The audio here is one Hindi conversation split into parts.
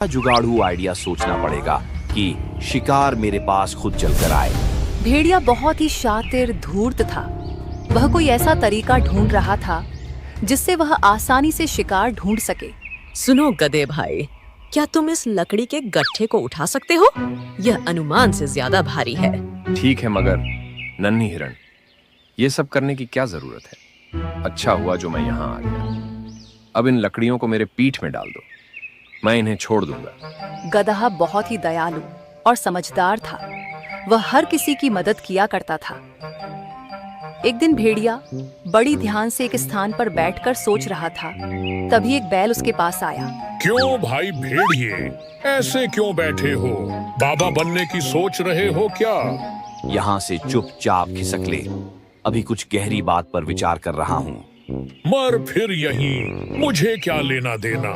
जुगाड़ू आइडिया सोचना पड़ेगा कि शिकार मेरे पास खुद चलकर आए। भेड़िया बहुत ही शातिर धूर्त था। वह कोई ऐसा तरीका ढूंढ रहा था जिससे वह आसानी से शिकार ढूंढ सके। सुनो गधे भाई, क्या तुम इस लकड़ी के गट्ठे को उठा सकते हो? यह अनुमान से ज्यादा भारी है। ठीक है मगर नन्ही हिरण, ये सब करने की क्या जरूरत है? अच्छा हुआ जो मैं यहाँ आ गया। अब इन लकड़ियों को मेरे पीठ में डाल दो, मैं इन्हें छोड़ दूंगा। गदहा बहुत ही दयालु और समझदार था। वह हर किसी की मदद किया करता था। एक दिन भेड़िया बड़ी ध्यान से एक स्थान पर बैठकर सोच रहा था। तभी एक बैल उसके पास आया। क्यों भाई भेड़िए, ऐसे क्यों बैठे हो? बाबा बनने की सोच रहे हो क्या? यहाँ से चुपचाप खिसक ले, अभी कुछ गहरी बात पर विचार कर रहा हूँ। मर फिर यहीं, मुझे क्या लेना देना।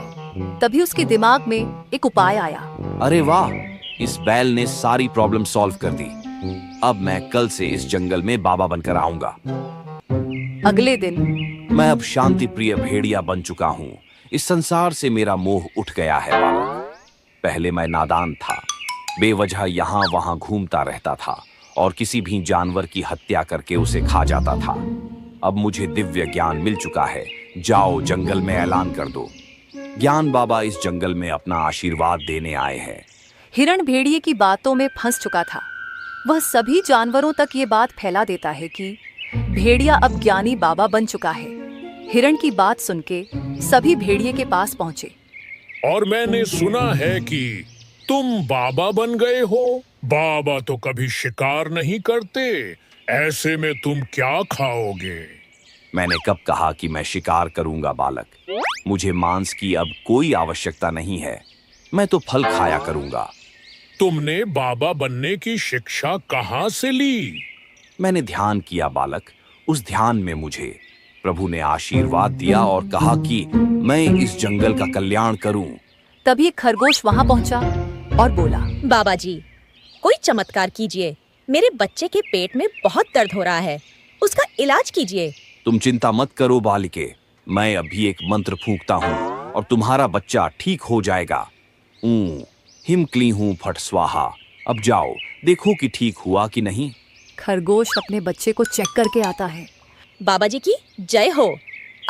तभी उसके दिमाग में एक उपाय आया। अरे वाह, इस बैल ने सारी प्रॉब्लम सॉल्व कर दी। अब मैं कल से इस जंगल में बाबा बनकर आऊंगा। अगले दिन मैं अब शांति प्रिय भेड़िया बन चुका हूँ। इस संसार से मेरा मोह उठ गया है बालक। पहले मैं नादान था, बेवजह यहाँ वहां घूमता रहता था और किसी भी जानवर की हत्या करके उसे खा जाता था। अब मुझे दिव्य ज्ञान मिल चुका है। जाओ जंगल में ऐलान कर दो, ज्ञान बाबा इस जंगल में अपना आशीर्वाद देने आए हैं। हिरण भेड़िए की बातों में फंस चुका था। वह सभी जानवरों तक ये बात फैला देता है कि भेड़िया अब ज्ञानी बाबा बन चुका है। हिरण की बात सुन के सभी भेड़िए के पास पहुंचे। और मैंने सुना है कि तुम बाबा बन गए हो। बाबा तो कभी शिकार नहीं करते, ऐसे में तुम क्या खाओगे? मैंने कब कहा कि मैं शिकार करूंगा बालक? मुझे मांस की अब कोई आवश्यकता नहीं है। मैं तो फल खाया करूंगा। तुमने बाबा बनने की शिक्षा कहाँ से ली? मैंने ध्यान किया बालक। उस ध्यान में मुझे प्रभु ने आशीर्वाद दिया और कहा कि मैं इस जंगल का कल्याण करूं। तभी एक खरगोश वहां पहुंचा और बोला, बाबा जी, कोई चमत्कार कीजिए। मेरे बच्चे के पेट में बहुत दर्द हो रहा है, उसका इलाज कीजिए। तुम चिंता मत करो बालिके, मैं अभी एक मंत्र फूंकता हूँ और तुम्हारा बच्चा ठीक हो जाएगा। हिम क्ली हूँ फट स्वाहा। अब जाओ, देखो कि ठीक हुआ कि नहीं। खरगोश अपने बच्चे को चेक करके आता है। बाबा जी की जय हो।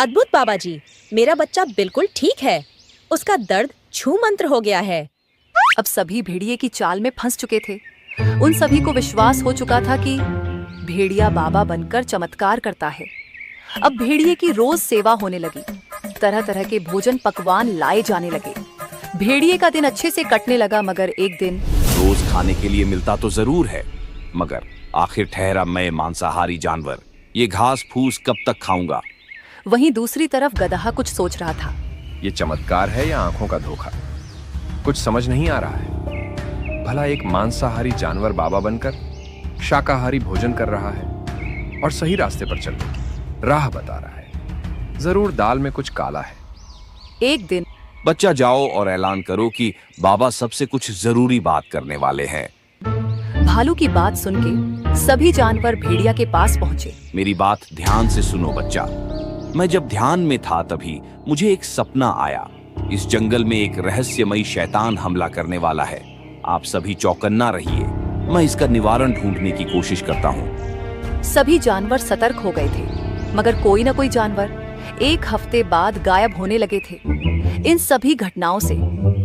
अद्भुत बाबा जी, मेरा बच्चा बिल्कुल ठीक है, उसका दर्द छू मंत्र हो गया है। अब सभी भेड़िए की चाल में फंस चुके थे। उन सभी को विश्वास हो चुका था कि भेड़िया बाबा बनकर चमत्कार करता है। अब भेड़िए की रोज सेवा होने लगी। तरह तरह के भोजन पकवान लाए जाने लगे। भेड़िए का दिन अच्छे से कटने लगा। मगर एक दिन रोज खाने के लिए मिलता तो जरूर है, मगर आखिर ठहरा मैं मांसाहारी जानवर, ये घास फूस कब तक खाऊंगा? वहीं दूसरी तरफ गदहा कुछ सोच रहा था। ये चमत्कार है या आंखों का धोखा? कुछ समझ नहीं आ रहा है। भला एक मांसाहारी जानवर बाबा बनकर शाकाहारी भोजन कर रहा है और सही रास्ते पर चल राह बता रहा है। जरूर दाल में कुछ काला है। एक दिन बच्चा जाओ और ऐलान करो कि बाबा सबसे कुछ जरूरी बात करने वाले हैं। भालू की बात सुन के सभी जानवर भेड़िया के पास पहुंचे। मेरी बात ध्यान से सुनो बच्चा। मैं जब ध्यान में था तभी मुझे एक सपना आया। इस जंगल में एक रहस्यमयी शैतान हमला करने वाला है। आप सभी चौकन्ना रहिए, मैं इसका निवारण ढूंढने की कोशिश करता हूँ। सभी जानवर सतर्क हो गए थे, मगर कोई न कोई जानवर एक हफ्ते बाद गायब होने लगे थे। इन सभी घटनाओं से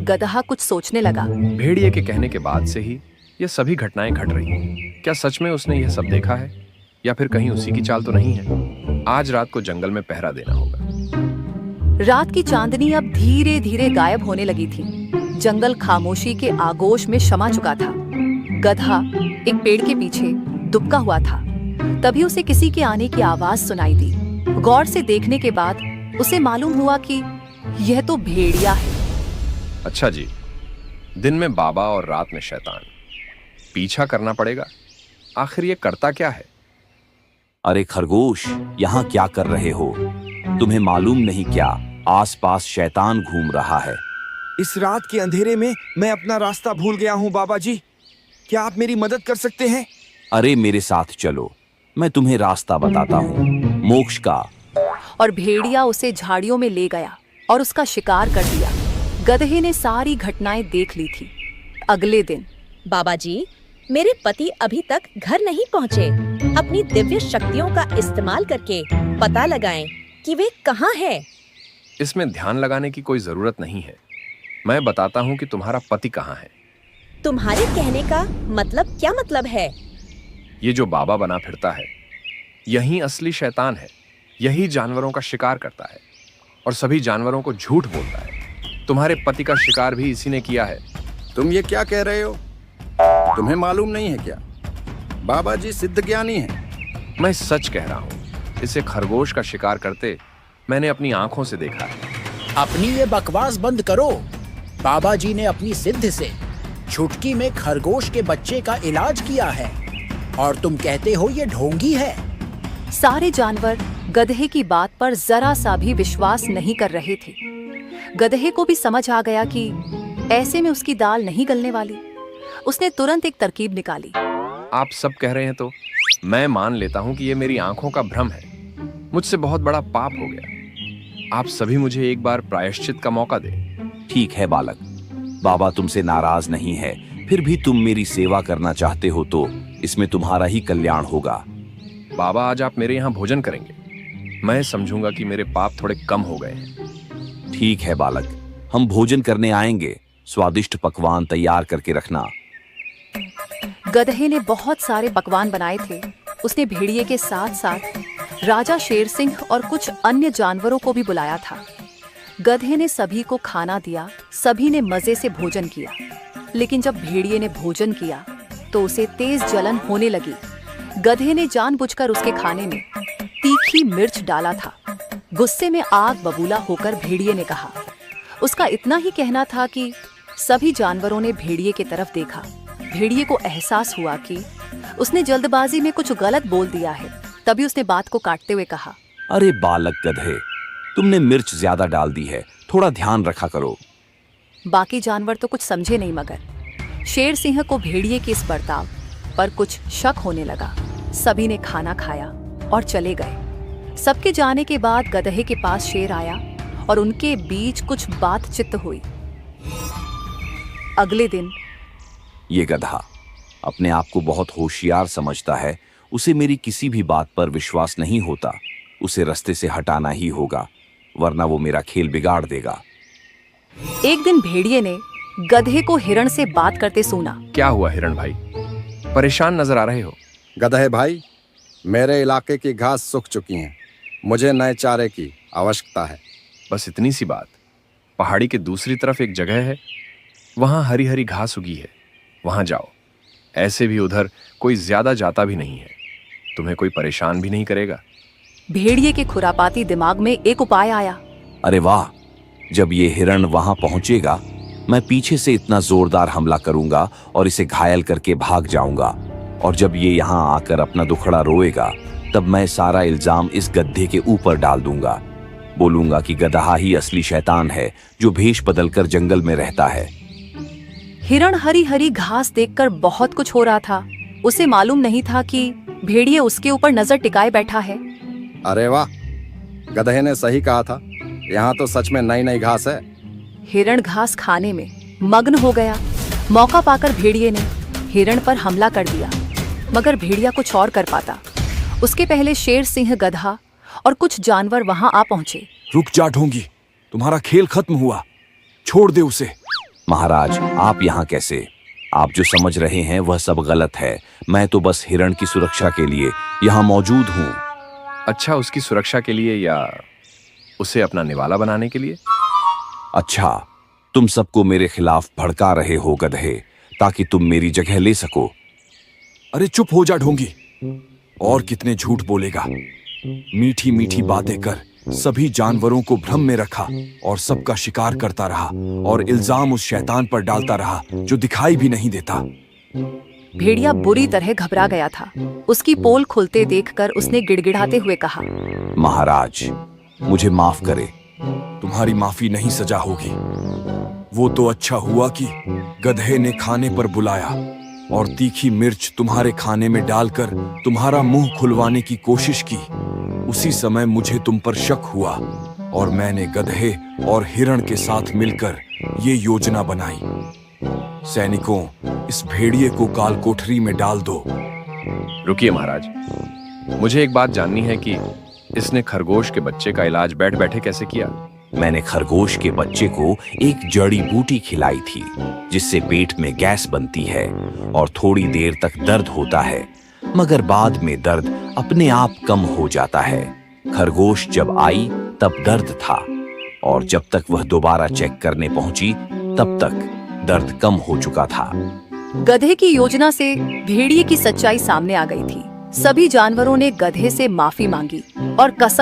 गदहा कुछ सोचने लगा। भेड़िए के कहने के बाद से ही ये सभी घटनाएं घट रही हैं। क्या सच में उसने यह सब देखा है या फिर कहीं उसी की चाल तो नहीं है? आज रात को जंगल में पहरा देना होगा। रात की चांदनी अब धीरे धीरे गायब होने लगी थी। जंगल खामोशी के आगोश में शमा चुका था। गधा एक पेड़ के पीछे दुबका हुआ था। तभी उसे किसी के आने की आवाज सुनाई दी। गौर से देखने के बाद उसे मालूम हुआ कि यह तो भेड़िया है। अच्छा जी, दिन में बाबा और रात में शैतान, पीछा करना पड़ेगा। आखिर ये करता क्या है? अरे खरगोश, यहाँ क्या कर रहे हो? तुम्हें मालूम नहीं क्या आसपास शैतान घूम रहा है? इस रात के अंधेरे में मैं अपना रास्ता भूल गया हूँ बाबा जी। क्या आप मेरी मदद कर सकते हैं? अरे मेरे साथ चलो, मैं तुम्हें रास्ता बताता हूँ, मोक्ष का। और भेड़िया उसे झाड़ियों में ले गया और उसका शिकार कर दिया। गधे ने सारी घटनाएं देख ली थी। अगले दिन बाबा जी, मेरे पति अभी तक घर नहीं पहुँचे। अपनी दिव्य शक्तियों का इस्तेमाल करके पता लगाएं कि वे कहाँ हैं। इसमें ध्यान लगाने की कोई जरूरत नहीं है। मैं बताता हूँ कि तुम्हारा पति कहाँ है। तुम्हारे कहने का मतलब क्या मतलब है? ये जो बाबा बना फिरता है, यही असली शैतान है। यही जानवरों का शिकार करता है और सभी जानवरों को झूठ बोलता है। तुम्हारे पति का शिकार भी इसी ने किया है। तुम ये क्या कह रहे हो? तुम्हें मालूम नहीं है क्या? बाबा जी सिद्ध ज्ञानी हैं। मैं सच कह रहा हूँ। इसे खरगोश का शिकार करते मैंने अपनी आंखों से देखा है। अपनी ये बकवास बंद करो। बाबा जी ने अपनी सिद्ध से चुटकी में खरगोश के बच्चे का इलाज किया है और तुम कहते हो ये ढोंगी है। सारे जानवर गधे की बात पर जरा सा भी विश्वास नहीं कर रहे थे। गधे को भी समझ आ गया कि ऐसे में उसकी दाल नहीं गलने वाली। उसने तुरंत एक तरकीब निकाली। आप सब कह रहे हैं तो मैं मान लेता हूँ कि ये मेरी आंखों का भ्रम है। मुझसे बहुत बड़ा पाप हो गया। आप सभी मुझे एक बार प्रायश्चित का मौका दें। ठीक है बालक, बाबा तुमसे नाराज नहीं है। फिर भी तुम मेरी सेवा करना चाहते हो तो इसमें तुम्हारा ही कल्याण होगा। बाबा, आज आप मेरे यहाँ भोजन करेंगे। मैं समझूंगा कि मेरे पाप थोड़े कम हो गए हैं। ठीक है बालक, हम भोजन करने आएंगे। स्वादिष्ट पकवान तैयार करके रखना। गधे ने बहुत सारे पकवान बनाए थे। उसने भेड़िए के साथ साथ राजा शेर सिंह और कुछ अन्य जानवरों को भी बुलाया था। गधे ने सभी को खाना दिया। सभी ने मजे से भोजन किया। लेकिन जब भेड़िए ने भोजन किया तो उसे तेज जलन होने लगी। गधे ने जानबूझकर उसके खाने में तीखी मिर्च डाला था। गुस्से में आग बबूला होकर भेड़िए ने कहा। उसका इतना ही कहना था कि सभी जानवरों ने भेड़िए की तरफ देखा। भेड़िए को एहसास हुआ कि उसने जल्दबाजी में कुछ गलत बोल दिया है। तभी उसने बात को काटते हुए कहा, अरे बालक गधे, तुमने मिर्च ज्यादा डाल दी है। थोड़ा ध्यान रखा करो। बाकी जानवर तो कुछ समझे नहीं, मगर शेर सिंह को भेड़िए के इस बर्ताव पर कुछ शक होने लगा। सभी ने खाना खाया और चले गए। सबके जाने के बाद गधे के पास शेर आया और उनके बीच कुछ बातचीत हुई। अगले दिन ये गधा अपने आप को बहुत होशियार समझता है। उसे मेरी किसी भी बात पर विश्वास नहीं होता। उसे रास्ते से हटाना ही होगा, वरना वो मेरा खेल बिगाड़ देगा। एक दिन भेड़िए ने गधे को हिरण से बात करते सुना। क्या हुआ हिरण भाई? परेशान नजर आ रहे हो। गधे भाई, मेरे इलाके की घास सूख चुकी है। मुझे नए चारे की आवश्यकता है। बस इतनी सी बात। पहाड़ी के दूसरी तरफ एक जगह है, वहां हरी हरी घास उगी है। वहां जाओ। ऐसे भी उधर कोई ज्यादा जाता भी नहीं है। तुम्हें कोई परेशान भी नहीं करेगा। भेड़िए के खुरापाती दिमाग में एक उपाय आया। अरे वाह, जब ये हिरण वहां पहुंचेगा, मैं पीछे से इतना जोरदार हमला करूंगा और इसे घायल करके भाग जाऊंगा। और जब ये यहाँ आकर अपना दुखड़ा रोएगा, तब मैं सारा इल्जाम इस गधे के ऊपर डाल दूंगा। बोलूंगा कि गधा ही असली शैतान है जो भेष बदलकर जंगल में रहता है। हिरण हरी हरी घास देखकर बहुत कुछ हो रहा था। उसे मालूम नहीं था कि भेड़िए उसके ऊपर नजर टिकाए बैठा है। अरे वाह, गधे ने सही कहा था। यहाँ तो सच में नई नई घास है। हिरण घास खाने में मग्न हो गया। मौका पाकर भेड़िए ने हिरण पर हमला कर दिया, मगर भेड़िया कुछ और कर पाता। उसके पहले शेर सिंह, गधा और कुछ जानवर वहां आ पहुंचे। रुक जा ढोंगी, तुम्हारा खेल खत्म हुआ। छोड़ दे उसे। महाराज, आप यहाँ कैसे? आप जो समझ रहे हैं वह सब गलत है। मैं तो बस हिरण की सुरक्षा के लिए यहाँ मौजूद हूँ। अच्छा, उसकी सुरक्षा के लिए या उसे अपना निवाला बनाने के लिए? अच्छा, तुम सबको मेरे खिलाफ भड़का रहे हो गधे, ताकि तुम मेरी जगह ले सको। अरे चुप हो जा ढोंगी। और कितने झूठ बोलेगा? मीठी मीठी बातें कर सभी जानवरों को भ्रम में रखा और सबका शिकार करता रहा और इल्जाम उस शैतान पर डालता रहा जो दिखाई भी नहीं देता। भेड़िया बुरी तरह घबरा गया था। उसकी पोल खुलते देखकर उसने गिड़गिड़ाते हुए कहा, महाराज, मुझे माफ करे। तुम्हारी माफी नहीं सजा होगी। वो तो अच्छा हुआ कि गधे ने खाने पर बुलाया और तीखी मिर्च तुम्हारे खाने में डालकर तुम्हारा मुंह खुलवाने की कोशिश की। उसी समय मुझे तुम पर शक हुआ और मैंने गधे और हिरण के साथ मिलकर ये योजना बनाई। सैनिकों, इस भेड़िए को काल कोठरी में डाल दो। रुकिए महाराज, मुझे एक बात जाननी है कि इसने खरगोश के बच्चे का इलाज बैठ बैठे कैसे किया? मैंने खरगोश के बच्चे को एक जड़ी बूटी खिलाई थी जिससे पेट में गैस बनती है और थोड़ी देर तक दर्द होता है, मगर बाद में दर्द अपने आप कम हो जाता है। खरगोश जब आई तब दर्द था और जब तक वह दोबारा चेक करने पहुंची तब तक दर्द कम हो चुका था। गधे की योजना से भेड़िए की सच्चाई सामने आ गई थी। सभी जानवरों ने गधे से माफी मांगी और कसम